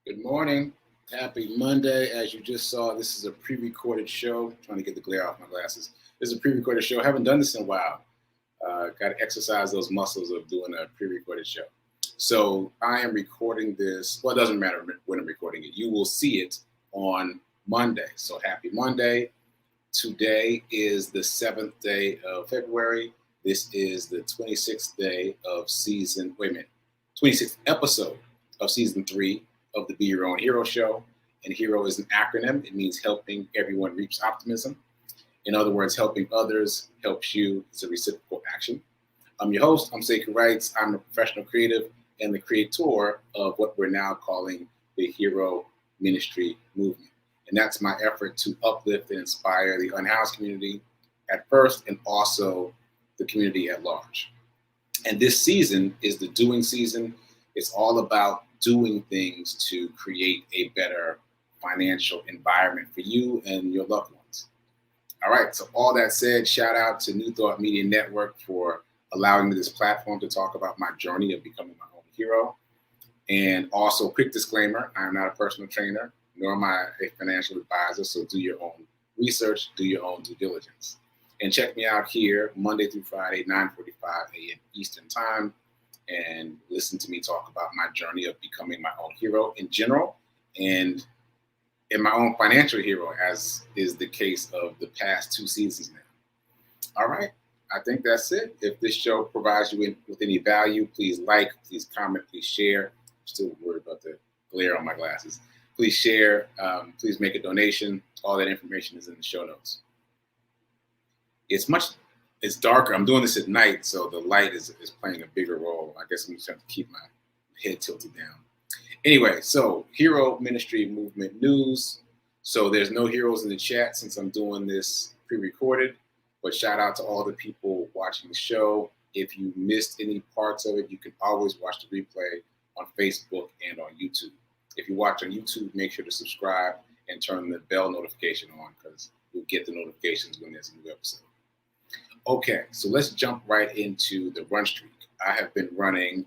Good morning. Happy Monday. As you just saw, this is a pre-recorded show. I'm trying to get the glare off my glasses. This is a pre-recorded show. I haven't done this in a while. Got to exercise those muscles of doing a pre-recorded show. So I am recording this. Well, it doesn't matter when I'm recording it. You will see it on Monday. So happy Monday. Today is the 7th day of February. This is the 26th day of 26th episode of season 3 of the Be Your Own Hero show. And HERO is an acronym. It means helping everyone reach optimism. In other words, helping others helps you. It's a reciprocal action. I'm your host. I'm sekouwrites. I'm a professional creative and the creator of what we're now calling the HERO Ministry Movement. And that's my effort to uplift and inspire the unhoused community at first and also the community at large. And this season is the doing season. It's all about doing things to create a better financial environment for you and your loved ones. All right, so all that said, shout out to New Thought Media Network for allowing me this platform to talk about my journey of becoming my own hero. And also, quick disclaimer, I'm not a personal trainer, nor am I a financial advisor, so do your own research, do your own due diligence. And check me out here Monday through Friday, 9:45 a.m. Eastern Time, and listen to me talk about my journey of becoming my own hero in general and in my own financial hero, as is the case of the past 2 seasons now. All right, I think that's it. If this show provides you with any value, please like, please comment, please share. I'm still worried about the glare on my glasses. Please share, please make a donation. All that information is in the show notes. It's darker. I'm doing this at night, so the light is playing a bigger role. I guess I'm just have to keep my head tilted down. Anyway, so Hero Ministry Movement news. So there's no heroes in the chat since I'm doing this pre-recorded, but shout out to all the people watching the show. If you missed any parts of it, you can always watch the replay on Facebook and on YouTube. If you watch on YouTube, make sure to subscribe and turn the bell notification on because you'll get the notifications when there's a new episode. Okay, so let's jump right into the run streak. I have been running,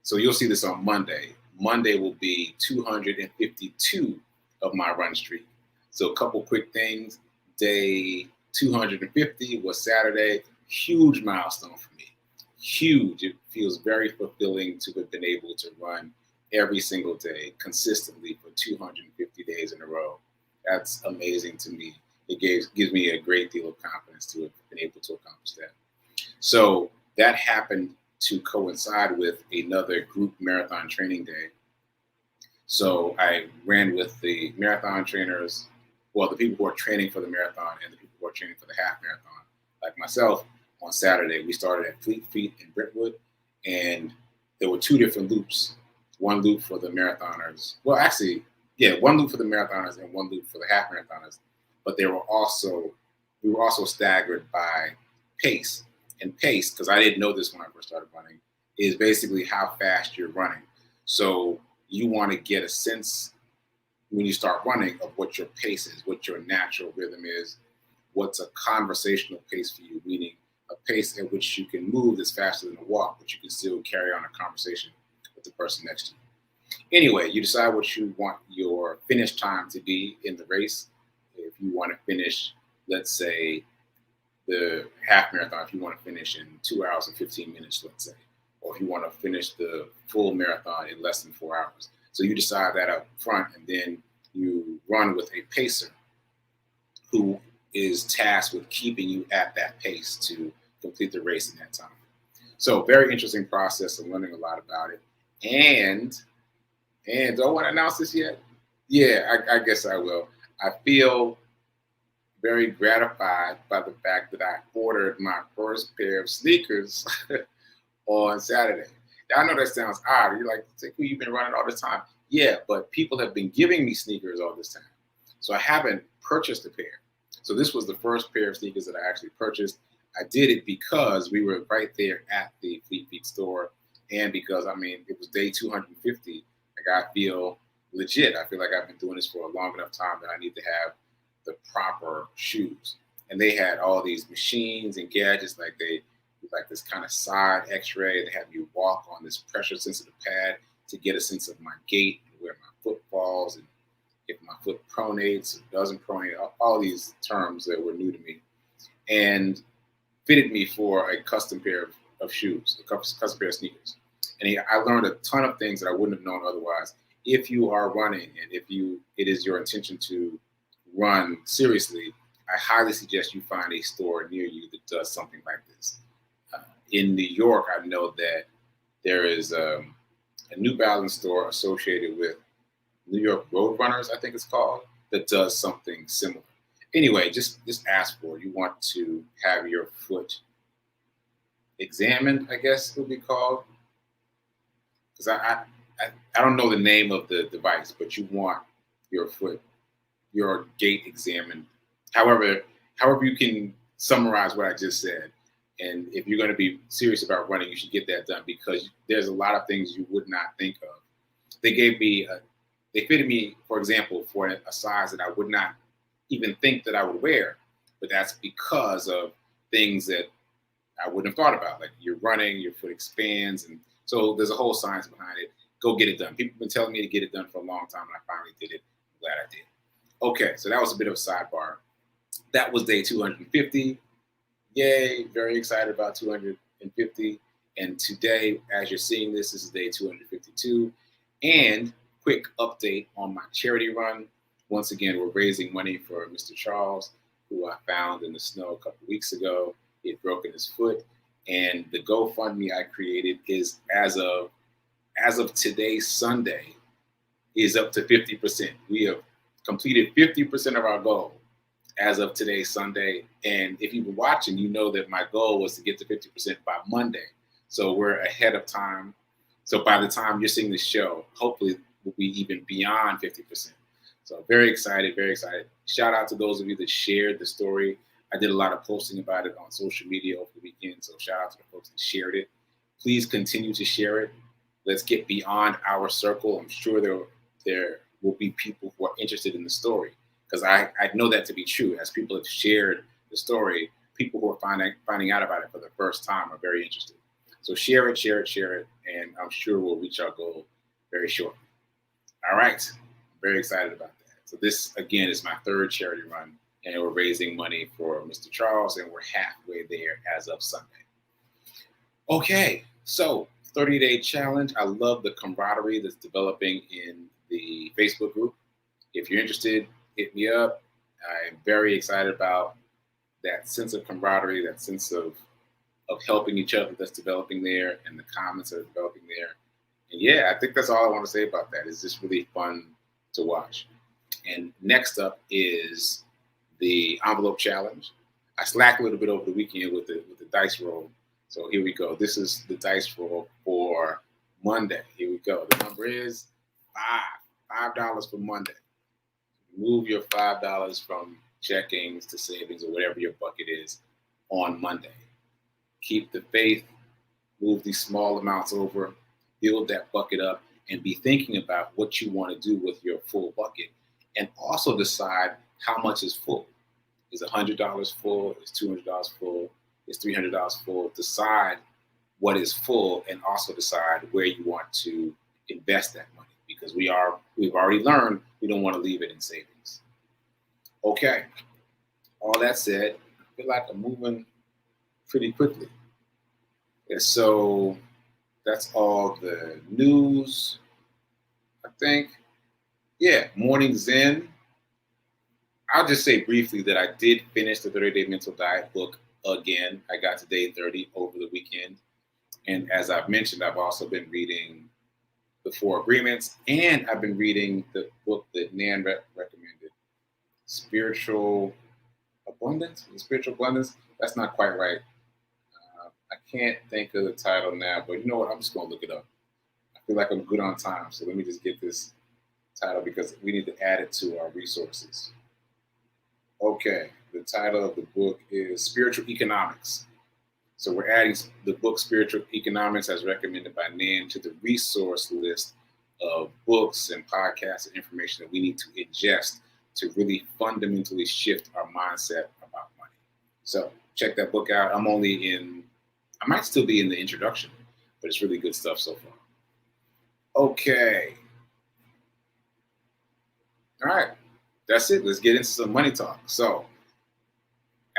so you'll see this on Monday. Monday will be 252 of my run streak. So a couple quick things. Day 250 was Saturday. Huge milestone for me. Huge. It feels very fulfilling to have been able to run every single day consistently for 250 days in a row. That's amazing to me. It gives me a great deal of confidence to have been able to accomplish that. So that happened to coincide with another group marathon training day. So I ran with the marathon trainers, well, the people who are training for the marathon and the people who are training for the half marathon. Like myself, on Saturday, we started at Fleet Feet in Brentwood, and there were 2 different loops. One loop for the marathoners. Well, actually, one loop for the marathoners and one loop for the half marathoners. But we were also staggered by pace. And pace, because I didn't know this when I first started running, is basically how fast you're running. So you want to get a sense when you start running of what your pace is, what your natural rhythm is, what's a conversational pace for you, meaning a pace at which you can move that's faster than a walk, but you can still carry on a conversation with the person next to you. Anyway, you decide what you want your finish time to be in the race. If you want to finish, let's say, the half marathon, if you want to finish in 2 hours and 15 minutes, let's say, or if you want to finish the full marathon in less than 4 hours. So you decide that up front, and then you run with a pacer who is tasked with keeping you at that pace to complete the race in that time. So very interesting process. I'm learning a lot about it. And do I want to announce this yet? Yeah, I guess I will. I feel very gratified by the fact that I ordered my first pair of sneakers on Saturday. I know that sounds odd. You're like, Sekou, you've been running all this time. Yeah, but people have been giving me sneakers all this time. So I haven't purchased a pair. So this was the first pair of sneakers that I actually purchased. I did it because we were right there at the Fleet Feet store. And because, it was day 250. Like, I feel legit. I feel like I've been doing this for a long enough time that I need to have the proper shoes. And they had all these machines and gadgets, like this kind of side x-ray. They have you walk on this pressure sensitive pad to get a sense of my gait and where my foot falls, and if my foot pronates or doesn't pronate, all these terms that were new to me, and fitted me for a custom pair of shoes, a custom pair of sneakers. And I learned a ton of things that I wouldn't have known otherwise. If you are running and it is your intention to run seriously, I highly suggest you find a store near you that does something like this. In New York, I know that there is a New Balance store associated with New York Road Runners, I think it's called, that does something similar. Anyway, just ask for it. You want to have your foot examined, I guess it would be called. Because I don't know the name of the device, but you want your foot, your gait examined. However you can summarize what I just said. And if you're going to be serious about running, you should get that done, because there's a lot of things you would not think of. They fitted me, for example, for a size that I would not even think that I would wear, but that's because of things that I wouldn't have thought about. Like you're running, your foot expands, and so there's a whole science behind it. Go get it done. People have been telling me to get it done for a long time, and I finally did it. I'm glad I did. Okay, so that was a bit of a sidebar. That was day 250. Yay, very excited about 250. And today, as you're seeing this is day 252. And quick update on my charity run. Once again, we're raising money for Mr. Charles, who I found in the snow a couple weeks ago. He had broken his foot. And the GoFundMe I created is as of today, Sunday, is up to 50%. We have completed 50% of our goal as of today, Sunday. And if you've been watching, you know that my goal was to get to 50% by Monday. So we're ahead of time. So by the time you're seeing the show, hopefully we'll be even beyond 50%. So very excited, very excited. Shout out to those of you that shared the story. I did a lot of posting about it on social media over the weekend. So shout out to the folks that shared it. Please continue to share it. Let's get beyond our circle. I'm sure there will be people who are interested in the story, because I know that to be true. As people have shared the story, people who are finding out about it for the first time are very interested. So share it, and I'm sure we'll reach our goal very shortly. All right, I'm very excited about that. So this, again, is my third charity run, and we're raising money for Mr. Charles, and we're halfway there as of Sunday. Okay, so 30-day challenge. I love the camaraderie that's developing in the Facebook group. If you're interested, hit me up. I'm very excited about that sense of camaraderie, that sense of helping each other that's developing there, and the comments that are developing there. And yeah, I think that's all I want to say about that. It's just really fun to watch. And next up is the envelope challenge. I slacked a little bit over the weekend with the dice roll. So here we go. This is the dice roll for Monday. Here we go. The number is $5 for Monday. Move your $5 from checkings to savings or whatever your bucket is on Monday. Keep the faith. Move these small amounts over. Build that bucket up and be thinking about what you want to do with your full bucket. And also decide how much is full. Is $100 full? Is $200 full? Is $300 full? Decide what is full, and also decide where you want to invest that money, because we've already learned we don't want to leave it in savings. Okay. All that said, I feel like I'm moving pretty quickly. And so that's all the news, I think. Yeah, Morning Zen. I'll just say briefly that I did finish the 30-Day Mental Diet book again. I got to day 30 over the weekend. And as I've mentioned, I've also been reading The 4 Agreements, and I've been reading the book that Nan recommended, Spiritual Abundance. That's not quite right. I can't think of the title now, but you know what? I'm just going to look it up. I feel like I'm good on time, so let me just get this title because we need to add it to our resources. Okay, the title of the book is Spiritual Economics. So we're adding the book Spiritual Economics as recommended by Nan to the resource list of books and podcasts and information that we need to ingest to really fundamentally shift our mindset about money. So check that book out. I might still be in the introduction, but it's really good stuff so far. Okay. All right, that's it. Let's get into some money talk. So,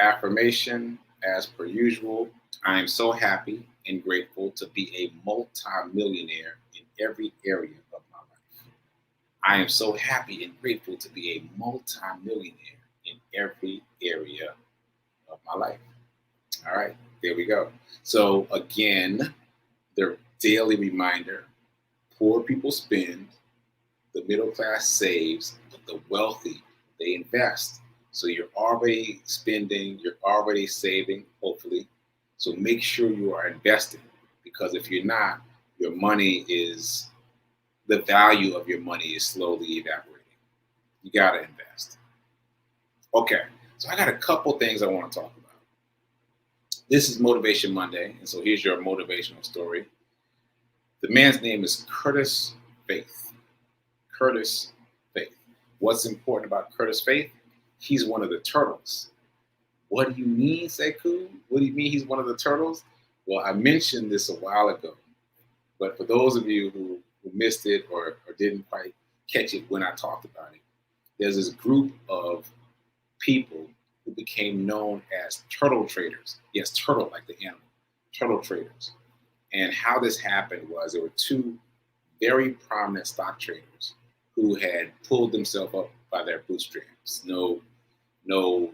affirmation as per usual. I am so happy and grateful to be a multi-millionaire in every area of my life. I am so happy and grateful to be a multi-millionaire in every area of my life. All right, there we go. So again, the daily reminder: poor people spend, the middle class saves, but the wealthy, they invest. So you're already spending, you're already saving, hopefully. So make sure you are investing, because if you're not, your money is, the value of your money is slowly evaporating. You got to invest. Okay, so I got a couple things I want to talk about. This is Motivation Monday, and so here's your motivational story. The man's name is Curtis Faith. Curtis Faith. What's important about Curtis Faith? He's one of the turtles. What do you mean, Sekou? What do you mean he's one of the turtles? Well, I mentioned this a while ago, but for those of you who missed it or didn't quite catch it when I talked about it, there's this group of people who became known as turtle traders. Yes, turtle like the animal, turtle traders. And how this happened was there were two very prominent stock traders who had pulled themselves up by their bootstraps. No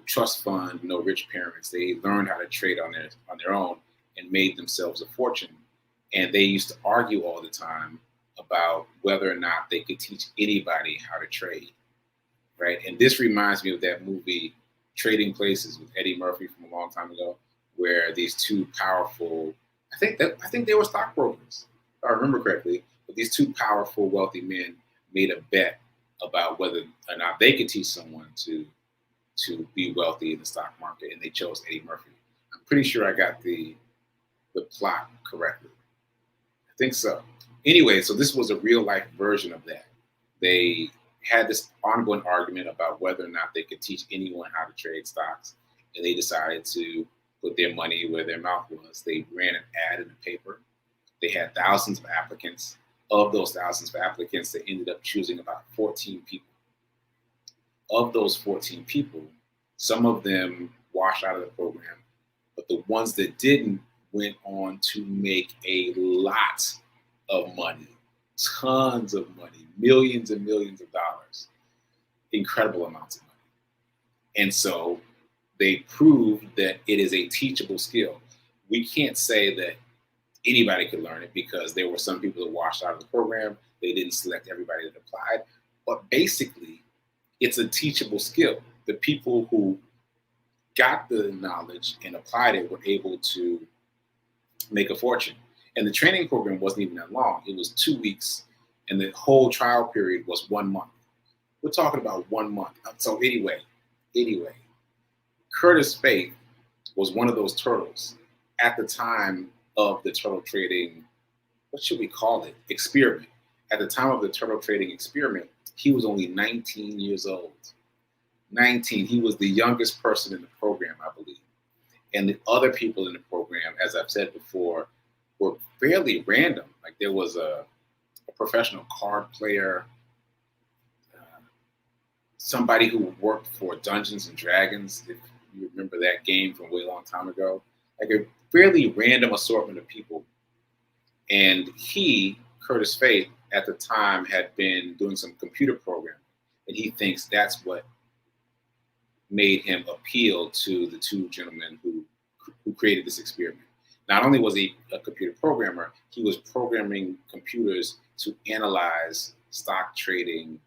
trust fund, no rich parents. They learned how to trade on their own and made themselves a fortune. And they used to argue all the time about whether or not they could teach anybody how to trade, right? And this reminds me of that movie Trading Places with Eddie Murphy from a long time ago, where these two powerful, I think they were stockbrokers, if I remember correctly, but these two powerful, wealthy men made a bet about whether or not they could teach someone to be wealthy in the stock market, and they chose Eddie Murphy. I'm pretty sure I got the plot correctly. I think so. Anyway, so this was a real life version of that. They had this ongoing argument about whether or not they could teach anyone how to trade stocks, and they decided to put their money where their mouth was. They ran an ad in the paper. They had thousands of applicants. Of those thousands of applicants, they ended up choosing about 14 people. Of those 14 people, some of them washed out of the program, but the ones that didn't went on to make a lot of money, tons of money, millions and millions of dollars, incredible amounts of money. And so they proved that it is a teachable skill. We can't say that anybody could learn it, because there were some people that washed out of the program. They didn't select everybody that applied. But basically, it's a teachable skill. The people who got the knowledge and applied it were able to make a fortune. And the training program wasn't even that long. It was 2 weeks, and the whole trial period was 1 month. We're talking about 1 month. So anyway, Curtis Faith was one of those turtles at the time of the turtle trading, what should we call it, experiment. At the time of the turtle trading experiment, he was only 19 years old. 19. He was the youngest person in the program, I believe. And the other people in the program, as I've said before, were fairly random. Like there was a professional card player, somebody who worked for Dungeons and Dragons, if you remember that game from a way long time ago. Like a fairly random assortment of people. And he, Curtis Faith, at the time had been doing some computer programming. And he thinks that's what made him appeal to the two gentlemen who created this experiment. Not only was he a computer programmer, he was programming computers to analyze stock trading.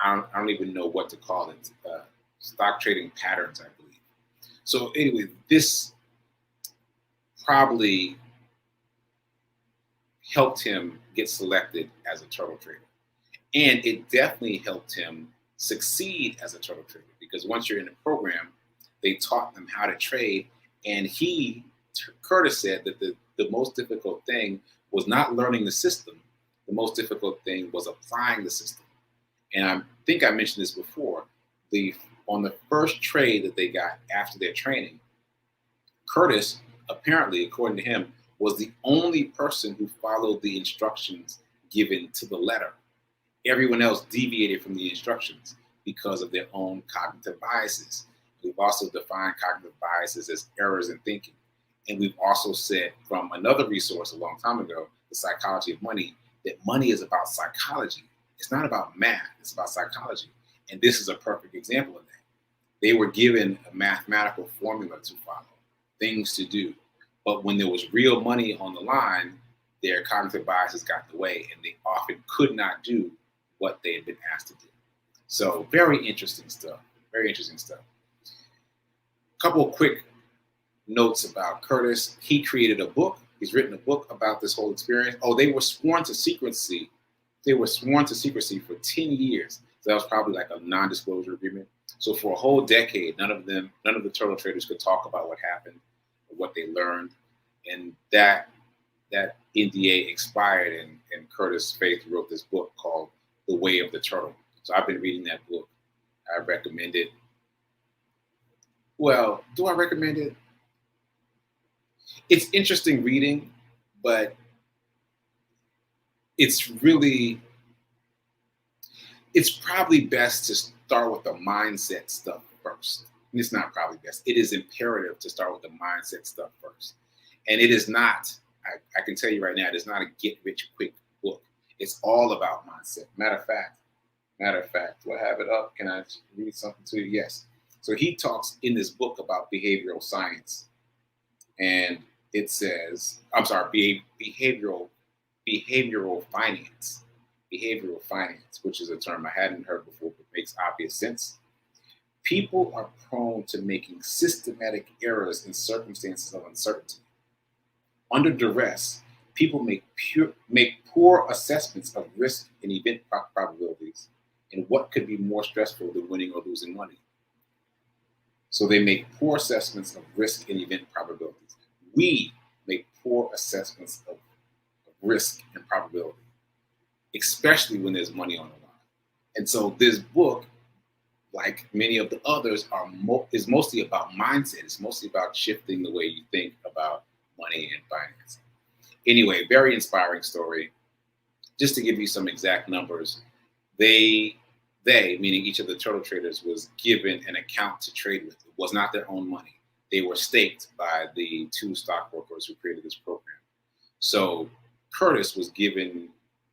I don't even know what to call it. Stock trading patterns, I believe. So anyway, this probably helped him get selected as a turtle trader. And it definitely helped him succeed as a turtle trader, because once you're in the program, they taught them how to trade. And Curtis said that the most difficult thing was not learning the system. The most difficult thing was applying the system. And I think I mentioned this before. On the first trade that they got after their training, Curtis, apparently, according to him, was the only person who followed the instructions given to the letter. Everyone else deviated from the instructions because of their own cognitive biases. We've also defined cognitive biases as errors in thinking. And we've also said from another resource a long time ago, The Psychology of Money, that money is about psychology. It's not about math, it's about psychology. And this is a perfect example of that. They were given a mathematical formula to follow, things to do. But when there was real money on the line, their cognitive biases got in the way and they often could not do what they had been asked to do. So very interesting stuff, very interesting stuff. A couple of quick notes about Curtis. He created a book. He's written a book about this whole experience. Oh, they were sworn to secrecy. They were sworn to secrecy for 10 years. So that was probably like a non-disclosure agreement. So for a whole decade, none of the turtle traders could talk about what happened or what they learned. And that NDA expired, and Curtis Faith wrote this book called The Way of the Turtle. So I've been reading that book. I recommend it. Well, do I recommend it? It's interesting reading, but it's probably best to start with the mindset stuff first. And it's not probably best. It is imperative to start with the mindset stuff first. And it is not, I can tell you right now, it is not a get-rich-quick book. It's all about mindset. Matter of fact, do I have it up? Can I read something to you? Yes. So he talks in this book about behavioral science. And it says, behavioral finance. Behavioral finance, which is a term I hadn't heard before, but makes obvious sense. People are prone to making systematic errors in circumstances of uncertainty. Under duress, people make poor assessments of risk and event probabilities and what could be more stressful than winning or losing money. So they make poor assessments of risk and event probabilities. We make poor assessments of risk and probability, especially when there's money on the line. And so this book, like many of the others, is mostly about mindset. It's mostly about shifting the way you think about money and finance. Anyway, very inspiring story. Just to give you some exact numbers, they, meaning each of the turtle traders, was given an account to trade with. It was not their own money. They were staked by the two stockbrokers who created this program. So Curtis was given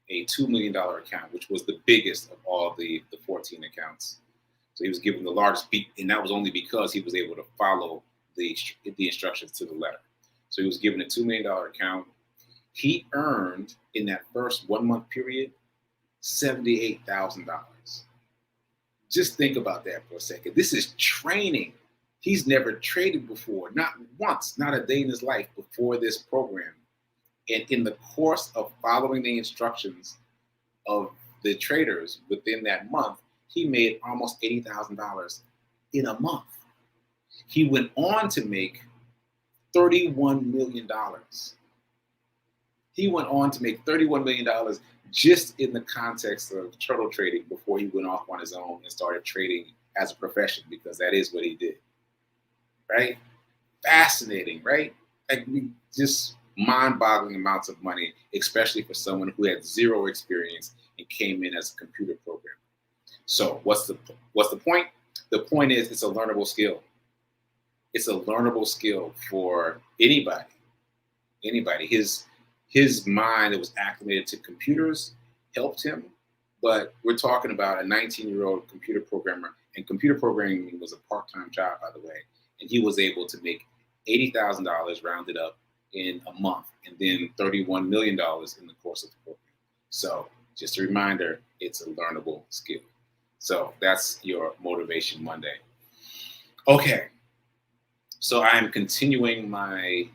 a $2 million account, which was the biggest of all the 14 accounts. So he was given the largest, and that was only because he was able to follow the instructions to the letter. So he was given a $2 million account. He earned, in that first 1 month period, $78,000. Just think about that for a second. This is training. He's never traded before, not once, not a day in his life before this program. And in the course of following the instructions of the traders within that month, he made almost $80,000 in a month. He went on to make $31 million. He went on to make $31 million just in the context of turtle trading before he went off on his own and started trading as a profession, because that is what he did. Right? Fascinating, right? Like, just mind-boggling amounts of money, especially for someone who had zero experience and came in as a computer programmer. So what's the point? The point is, it's a learnable skill. It's a learnable skill for anybody. His mind that was acclimated to computers helped him, but we're talking about a 19-year-old computer programmer, and computer programming was a part-time job, by the way, and he was able to make $80,000 rounded up in a month, and then $31 million in the course of the program. So just a reminder, it's a learnable skill. So that's your Motivation Monday. Okay, so I'm continuing my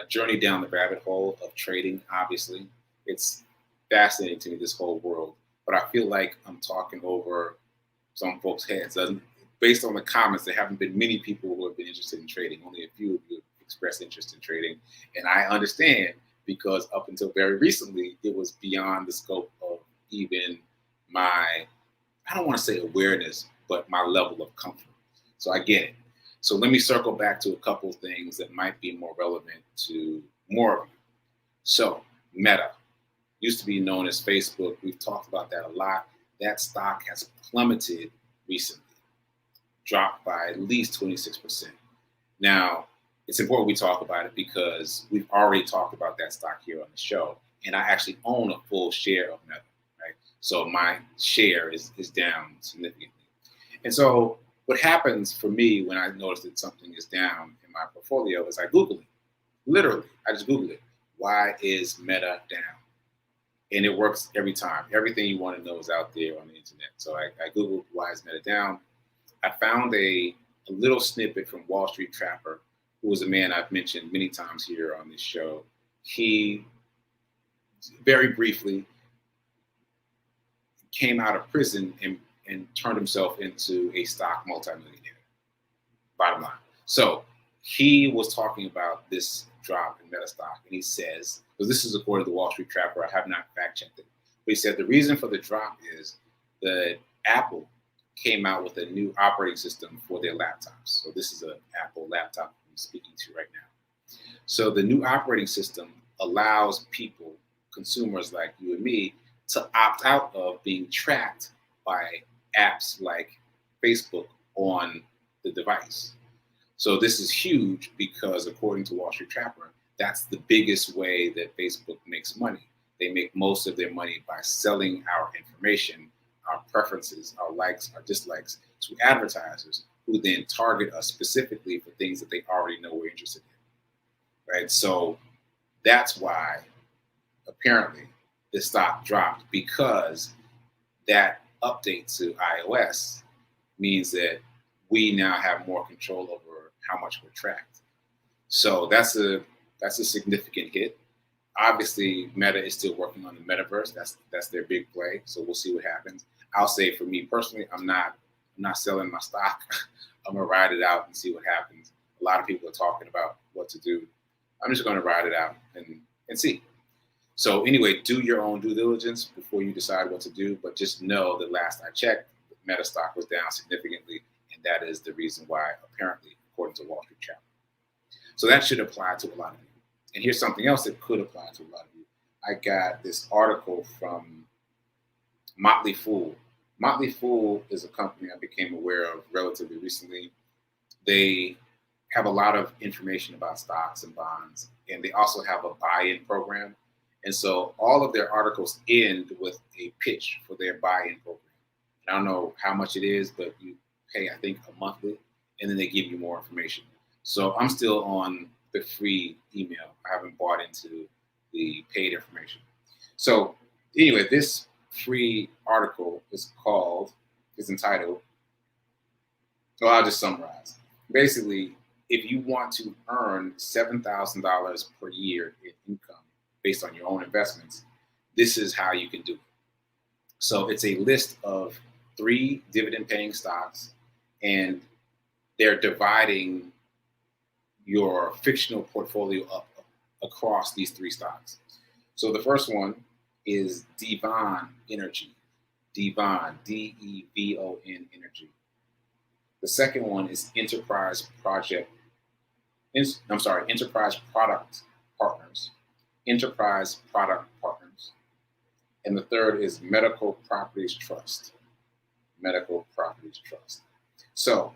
journey down the rabbit hole of trading. Obviously, it's fascinating to me, this whole world, but I feel like I'm talking over some folks' heads. Based on the comments, there haven't been many people who have been interested in trading. Only a few of you have expressed interest in trading, and I understand, because up until very recently, it was beyond the scope of even my, I don't want to say awareness, but my level of comfort. So I get it. So let me circle back to a couple of things that might be more relevant to more of you. So Meta. used to be known as Facebook. We've talked about that a lot. That stock has plummeted recently, dropped by at least 26%. Now, it's important we talk about it because we've already talked about that stock here on the show, and I actually own a full share of Meta, right? So my share is down significantly. And so what happens for me when I notice that something is down in my portfolio is I Google it. Literally, I just Google it. Why is Meta down? And it works every time. Everything you want to know is out there on the internet. So I Googled why is Meta down. I found a little snippet from Wall Street Trapper, who was a man I've mentioned many times here on this show. He very briefly came out of prison and turned himself into a stock multimillionaire, bottom line. So he was talking about this drop in Meta stock, and he says, because this is according to the Wall Street Trapper, I have not fact-checked it, but he said the reason for the drop is that Apple came out with a new operating system for their laptops. So this is an Apple laptop I'm speaking to right now. So the new operating system allows people, consumers like you and me, to opt out of being tracked by apps like Facebook on the device. So this is huge because according to Wall Street Trapper, that's the biggest way that Facebook makes money. They make most of their money by selling our information, our preferences, our likes, our dislikes to advertisers who then target us specifically for things that they already know we're interested in, right? So that's why apparently the stock dropped, because that update to iOS means that we now have more control over how much we're tracked. So that's a significant hit. Obviously, Meta is still working on the metaverse. That's their big play. So we'll see what happens. I'll say for me personally, I'm not selling my stock. I'm gonna ride it out and see what happens. A lot of people are talking about what to do. I'm just gonna ride it out and see. So anyway, do your own due diligence before you decide what to do. But just know that last I checked, Meta stock was down significantly, and that is the reason why, apparently, according to Wall Street Chapter. So that should apply to a lot of you. And here's something else that could apply to a lot of you. I got this article from Motley Fool. Motley Fool is a company I became aware of relatively recently. They have a lot of information about stocks and bonds, and they also have a buy-in program. And so all of their articles end with a pitch for their buy-in program. I don't know how much it is, but you pay, I think, a monthly, and then they give you more information. So I'm still on the free email. I haven't bought into the paid information. So anyway, this free article is entitled, well, I'll just summarize. Basically, if you want to earn $7,000 per year in income based on your own investments, this is how you can do it. So it's a list of 3 dividend-paying stocks, and they're dividing your fictional portfolio up across these 3 stocks. So the first one is Devon Energy. Devon, D-E-V-O-N Energy. The second one is Enterprise Product Partners. Enterprise Product Partners. And the third is Medical Properties Trust. Medical Properties Trust. So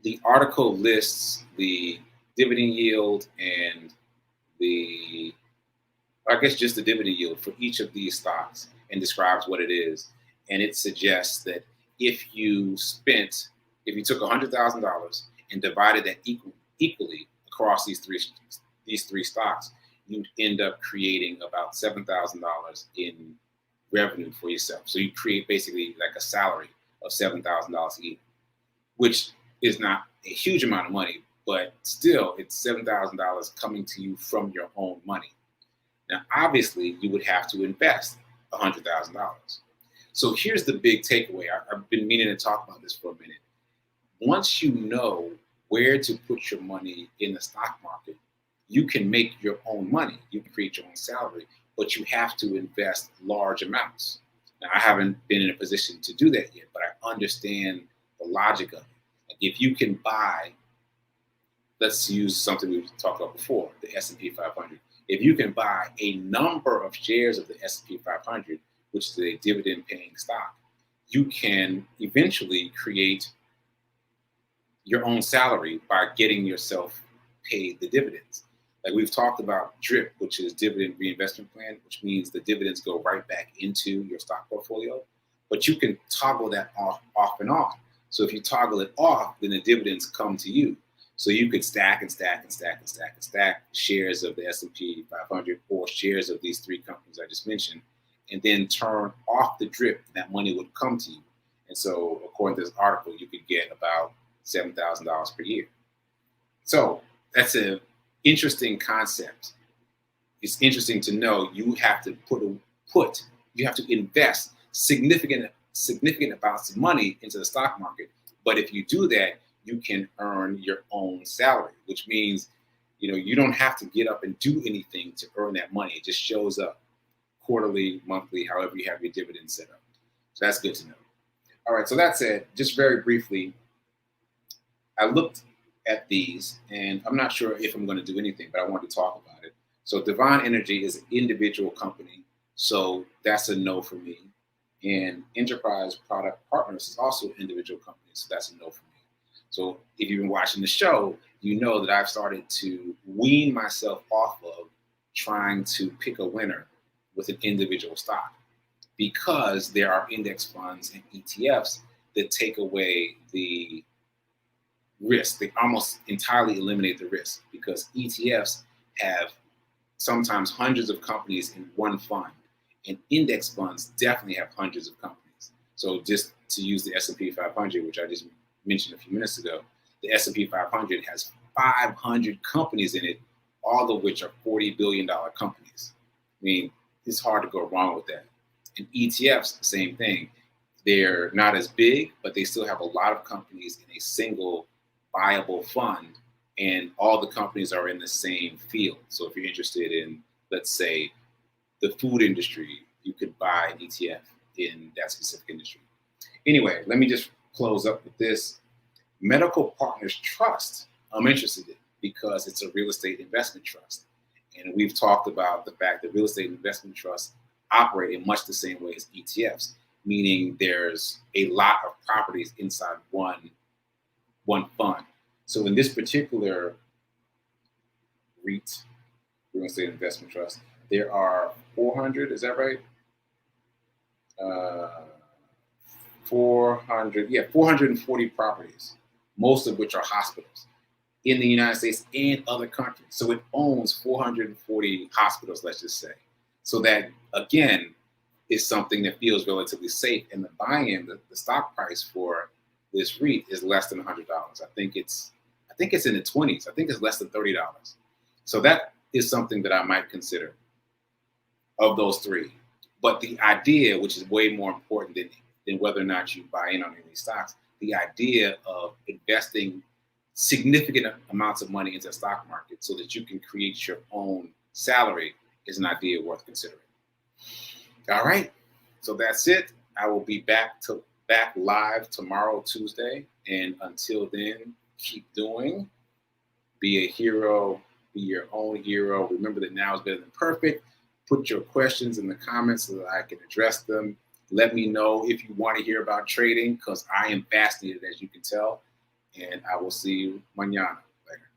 the article lists the dividend yield and just the dividend yield for each of these stocks and describes what it is. And it suggests that if you took $100,000 and divided that equally across these three stocks, you'd end up creating about $7,000 in revenue for yourself. So you create basically like a salary of $7,000 a year, which is not a huge amount of money, but still it's $7,000 coming to you from your own money. Now, obviously, you would have to invest $100,000. So here's the big takeaway. I've been meaning to talk about this for a minute. Once you know where to put your money in the stock market, you can make your own money. You can create your own salary, but you have to invest large amounts. Now, I haven't been in a position to do that yet, but I understand the logic of it. Like if you can buy, let's use something we've talked about before, the S&P 500. If you can buy a number of shares of the S&P 500, which is a dividend-paying stock, you can eventually create your own salary by getting yourself paid the dividends. Like we've talked about DRIP, which is dividend reinvestment plan, which means the dividends go right back into your stock portfolio. But you can toggle that off and on. So if you toggle it off, then the dividends come to you. So you could stack and stack and stack and stack and stack shares of the S&P 500 or shares of these three companies I just mentioned, and then turn off the DRIP, and that money would come to you. And so according to this article, you could get about $7,000 per year. So that's an interesting concept. It's interesting to know you have to you have to invest significant amounts of money into the stock market. But if you do that, you can earn your own salary, which means, you don't have to get up and do anything to earn that money. It just shows up quarterly, monthly, however you have your dividend set up. So that's good to know. All right, so that said, just very briefly, I looked at these, and I'm not sure if I'm going to do anything, but I want to talk about it. So Divine Energy is an individual company, so that's a no for me. And Enterprise Product Partners is also an individual company, so that's a no for me. So if you've been watching the show, you know that I've started to wean myself off of trying to pick a winner with an individual stock, because there are index funds and ETFs that take away the risk. They almost entirely eliminate the risk, because ETFs have sometimes hundreds of companies in one fund, and index funds definitely have hundreds of companies. So just to use the S&P 500, which I just mentioned a few minutes ago, the S&P 500 has 500 companies in it, all of which are $40 billion companies. I mean, it's hard to go wrong with that. And ETFs, same thing. They're not as big, but they still have a lot of companies in a single viable fund, and all the companies are in the same field. So if you're interested in, let's say, the food industry, you could buy an ETF in that specific industry. Anyway, let me just close up with this. Medical Partners Trust, I'm interested in, because it's a real estate investment trust. And we've talked about the fact that real estate investment trusts operate in much the same way as ETFs, meaning there's a lot of properties inside one fund. So in this particular REIT, real estate investment trust, there are 400, is that right? 440 properties, most of which are hospitals in the United States and other countries. So it owns 440 hospitals, let's just say. So that, again, is something that feels relatively safe. And the buy-in, the stock price for this REIT is less than $100. I think it's in the 20s. I think it's less than $30. So that is something that I might consider of those three. But the idea, which is way more important than whether or not you buy in on any stocks, the idea of investing significant amounts of money into the stock market so that you can create your own salary is an idea worth considering. All right, so that's it. I will be back live tomorrow, Tuesday. And until then, keep doing. Be a hero. Be your own hero. Remember that now is better than perfect. Put your questions in the comments so that I can address them. Let me know if you want to hear about trading, because I am fascinated, as you can tell. And I will see you mañana. Later.